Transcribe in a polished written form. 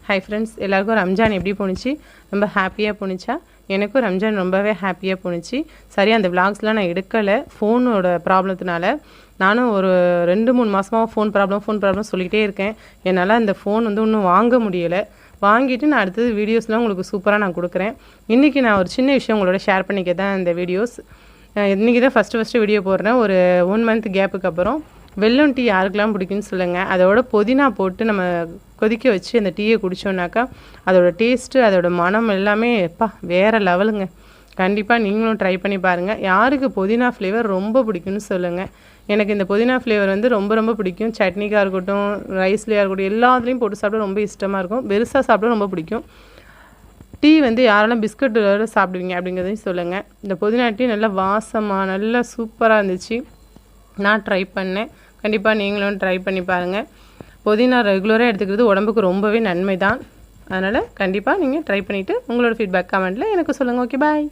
Hi friends, எல்லாருக்கும் ரம்ஜான் எப்படி போணுச்சு? ரொம்ப ஹாப்பியாக போணுச்சா? எனக்கும் ரம்ஜான் ரொம்பவே ஹாப்பியாக போணுச்சு. சரி, அந்த விலாக்ஸ்லாம் நான் எடுக்கலை ஃபோனோட ப்ராப்ளத்தினால. நானும் ஒரு 2-3 மாதமாக ஃபோன் ப்ராப்ளம் சொல்லிக்கிட்டே இருக்கேன். என்னால் அந்த ஃபோன் வந்து இன்னும் வாங்க முடியலை. வாங்கிட்டு நான் அடுத்தது வீடியோஸ்லாம் உங்களுக்கு சூப்பராக நான் கொடுக்குறேன். இன்றைக்கி நான் ஒரு சின்ன விஷயம் உங்களோட ஷேர் பண்ணிக்க தான் இந்த வீடியோஸ். இன்றைக்கி தான் ஃபஸ்ட்டு வீடியோ போடுறேன். ஒரு 1 மந்த் கேப்புக்கு அப்புறம். வெல்லம் டீ யாருக்கெல்லாம் பிடிக்குன்னு சொல்லுங்கள். அதோட புதினா போட்டு நம்ம கொதிக்க வச்சு அந்த டீயை குடித்தோன்னாக்கா அதோட டேஸ்ட்டு, அதோட மனம் எல்லாமே வேறு லெவலுங்க. கண்டிப்பாக நீங்களும் ட்ரை பண்ணி பாருங்கள். யாருக்கு புதினா ஃப்ளேவர் ரொம்ப பிடிக்குன்னு சொல்லுங்கள். எனக்கு இந்த புதினா ஃப்ளேவர் வந்து ரொம்ப பிடிக்கும். சட்னிக்காக இருக்கட்டும், ரைஸ்லேயாக இருக்கட்டும், எல்லாத்துலேயும் போட்டு சாப்பிட ரொம்ப இஷ்டமாக இருக்கும். பெருசாக சாப்பிட ரொம்ப பிடிக்கும். டீ வந்து யாரெல்லாம் பிஸ்கட்டோட சாப்பிடுவீங்க அப்படிங்கிறதையும் சொல்லுங்கள். இந்த புதினா டீ நல்லா வாசமாக நல்லா சூப்பராக இருந்துச்சு. நான் ட்ரை பண்ணேன். கண்டிப்பாக நீங்களும் ட்ரை பண்ணி பாருங்கள். புதினா ரெகுலராக எடுத்துக்கிறது உடம்புக்கு ரொம்பவே நன்மை தான். அதனால் கண்டிப்பாக நீங்கள் ட்ரை பண்ணிவிட்டு உங்களோட ஃபீட்பேக் கமெண்ட்டில் எனக்கு சொல்லுங்கள். ஓகே, பாய்.